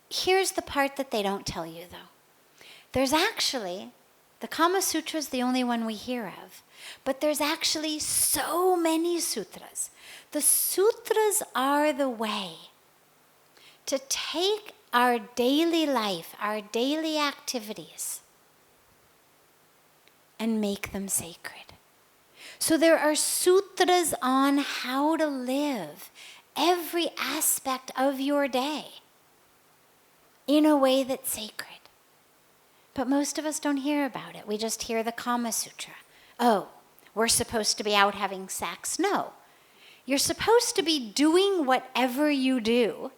Here's the part that they don't tell you, though. There's actually, the Kama Sutra is the only one we hear of, but there's actually so many sutras. The sutras are the way to take our daily life, our daily activities, and make them sacred. So there are sutras on how to live every aspect of your day in a way that's sacred. But most of us don't hear about it. We just hear the Kama Sutra. Oh, we're supposed to be out having sex. No. You're supposed to be doing whatever you do.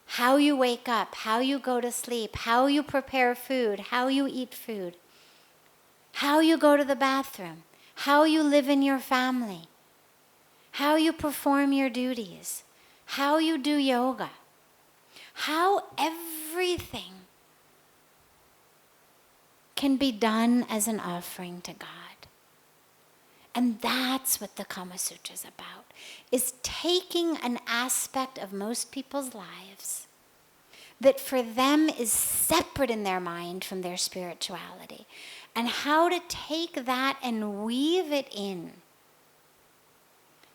How you wake up, how you go to sleep, how you prepare food, how you eat food, how you go to the bathroom, how you live in your family, how you perform your duties, how you do yoga, how everything can be done as an offering to God. And that's what the Kama Sutra is about, is taking an aspect of most people's lives that for them is separate in their mind from their spirituality, and how to take that and weave it in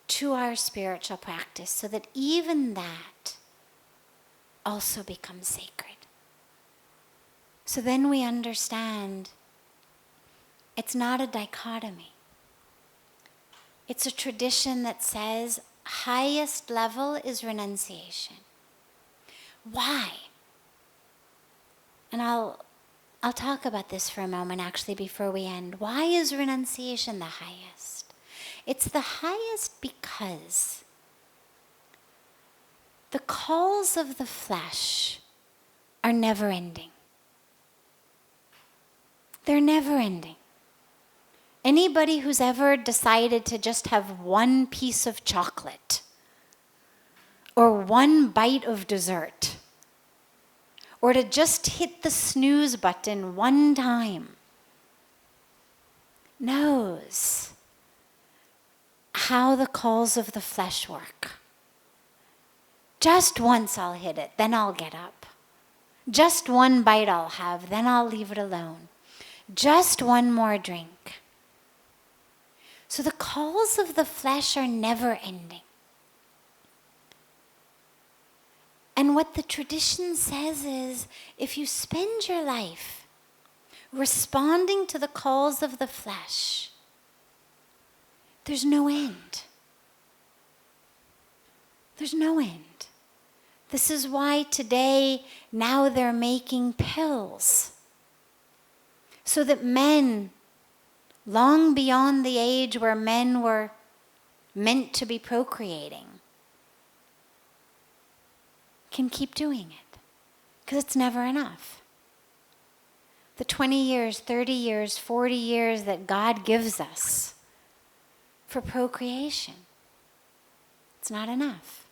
to our spiritual practice so that even that also becomes sacred. So then we understand it's not a dichotomy. It's a tradition that says highest level is renunciation. Why? And I'll talk about this for a moment actually before we end. Why is renunciation the highest? It's the highest because the calls of the flesh are never ending. They're never ending. Anybody who's ever decided to just have one piece of chocolate or one bite of dessert or to just hit the snooze button one time knows how the calls of the flesh work. Just once I'll hit it, then I'll get up. Just one bite I'll have, then I'll leave it alone. Just one more drink. So the calls of the flesh are never ending. And what the tradition says is, if you spend your life responding to the calls of the flesh, there's no end. There's no end. This is why today, now they're making pills, so that men, long beyond the age where men were meant to be procreating, can keep doing it. Because it's never enough. The 20 years, 30 years, 40 years that God gives us for procreation, it's not enough.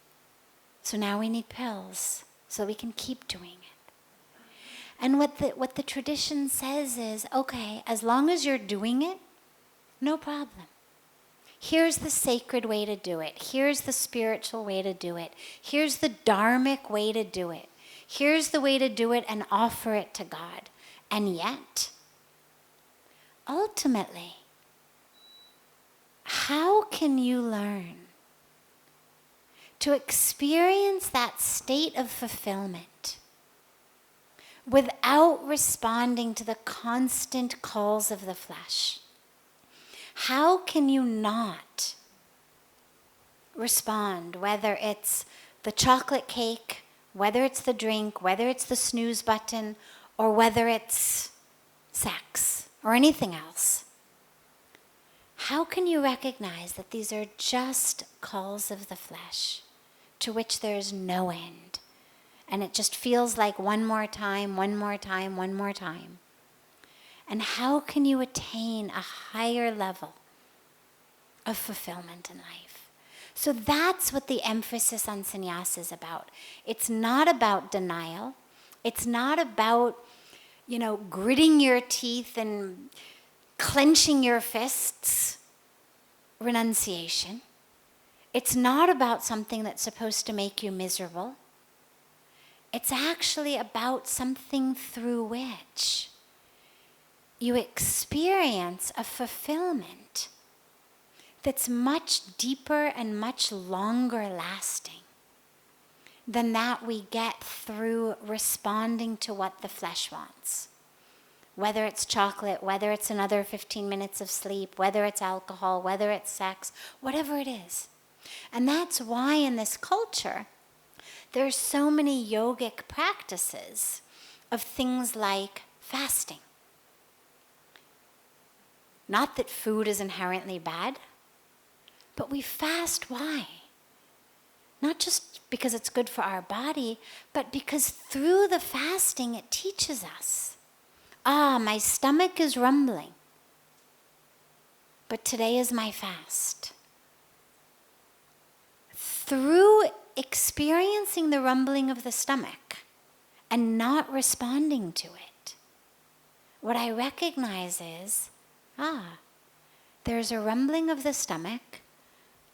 So now we need pills so we can keep doing it. And what the tradition says is, okay, as long as you're doing it, no problem. Here's the sacred way to do it. Here's the spiritual way to do it. Here's the dharmic way to do it. Here's the way to do it and offer it to God. And yet, ultimately, how can you learn to experience that state of fulfillment without responding to the constant calls of the flesh? How can you not respond, whether it's the chocolate cake, whether it's the drink, whether it's the snooze button, or whether it's sex or anything else? How can you recognize that these are just calls of the flesh to which there is no end? And it just feels like one more time, one more time, one more time. And how can you attain a higher level of fulfillment in life? So that's what the emphasis on sannyasa is about. It's not about denial. It's not about, gritting your teeth and clenching your fists. Renunciation. It's not about something that's supposed to make you miserable. It's actually about something through which you experience a fulfillment that's much deeper and much longer lasting than that we get through responding to what the flesh wants. Whether it's chocolate, whether it's another 15 minutes of sleep, whether it's alcohol, whether it's sex, whatever it is. And that's why in this culture, there's so many yogic practices of things like fasting. Not that food is inherently bad, but we fast. Why? Not just because it's good for our body, but because through the fasting it teaches us, my stomach is rumbling, but today is my fast. Through experiencing the rumbling of the stomach and not responding to it, what I recognize is, there's a rumbling of the stomach,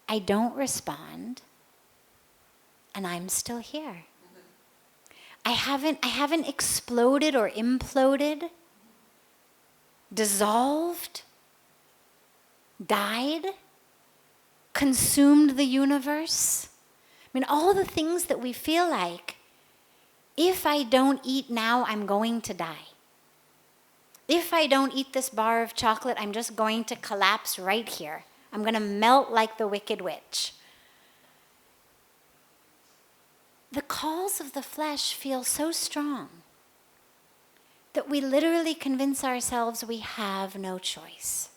I don't respond, and I'm still here. I haven't exploded or imploded, dissolved, died, consumed the universe. I mean, all the things that we feel like, if I don't eat now, I'm going to die. If I don't eat this bar of chocolate, I'm just going to collapse right here. I'm going to melt like the Wicked Witch. The calls of the flesh feel so strong that we literally convince ourselves we have no choice.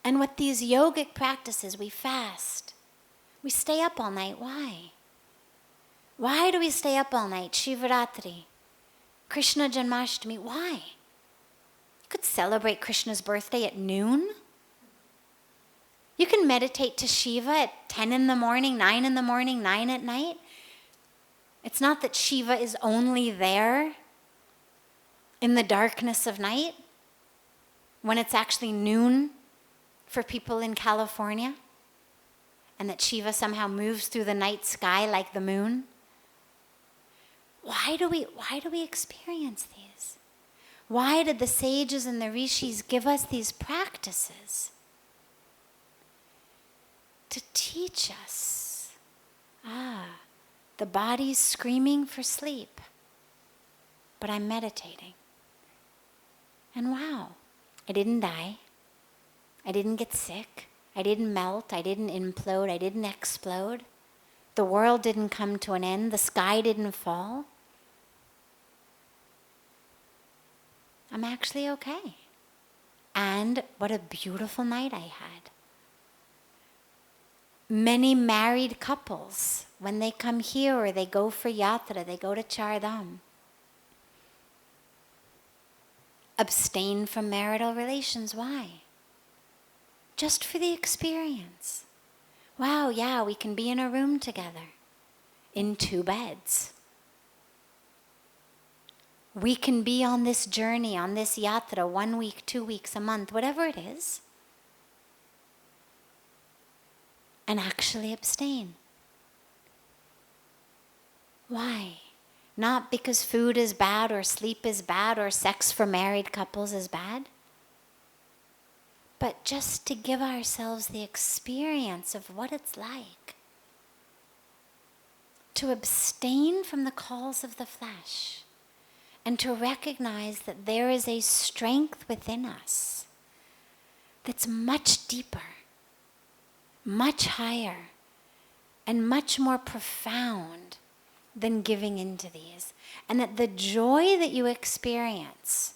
And with these yogic practices, we fast. We stay up all night. Why? Why do we stay up all night? Shivaratri, Krishna Janmashtami. Why? You could celebrate Krishna's birthday at noon. You can meditate to Shiva at 10 in the morning, 9 in the morning, 9 at night. It's not that Shiva is only there in the darkness of night when it's actually noon for people in California, and that Shiva somehow moves through the night sky like the moon. Why do we experience these? Why did the sages and the rishis give us these practices? To teach us, the body's screaming for sleep, but I'm meditating. And wow, I didn't die. I didn't get sick. I didn't melt. I didn't implode. I didn't explode. The world didn't come to an end. The sky didn't fall. I'm actually okay. And what a beautiful night I had. Many married couples, when they come here or they go for yatra, they go to Char Dham, abstain from marital relations. Why? Just for the experience. Wow, yeah, we can be in a room together, in 2 beds. We can be on this journey, on this yatra, 1 week, 2 weeks, a month, whatever it is, and actually abstain. Why? Not because food is bad or sleep is bad or sex for married couples is bad, but just to give ourselves the experience of what it's like to abstain from the calls of the flesh and to recognize that there is a strength within us that's much deeper, much higher, and much more profound than giving into these. And that the joy that you experience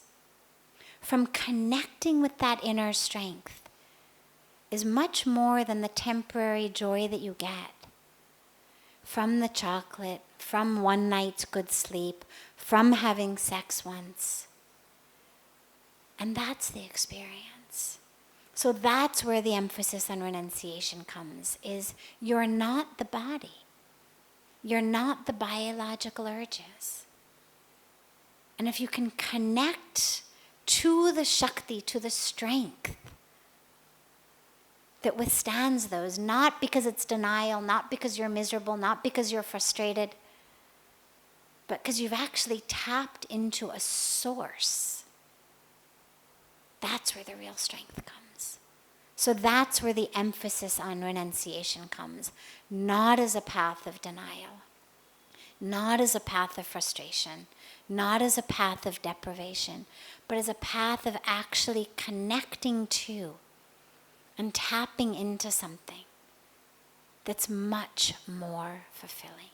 from connecting with that inner strength is much more than the temporary joy that you get from the chocolate, from one night's good sleep, from having sex once. And that's the experience. So that's where the emphasis on renunciation comes, is you're not the body. You're not the biological urges. And if you can connect to the Shakti, to the strength that withstands those, not because it's denial, not because you're miserable, not because you're frustrated, but because you've actually tapped into a source. That's where the real strength comes. So that's where the emphasis on renunciation comes, not as a path of denial, not as a path of frustration, not as a path of deprivation, but as a path of actually connecting to and tapping into something that's much more fulfilling.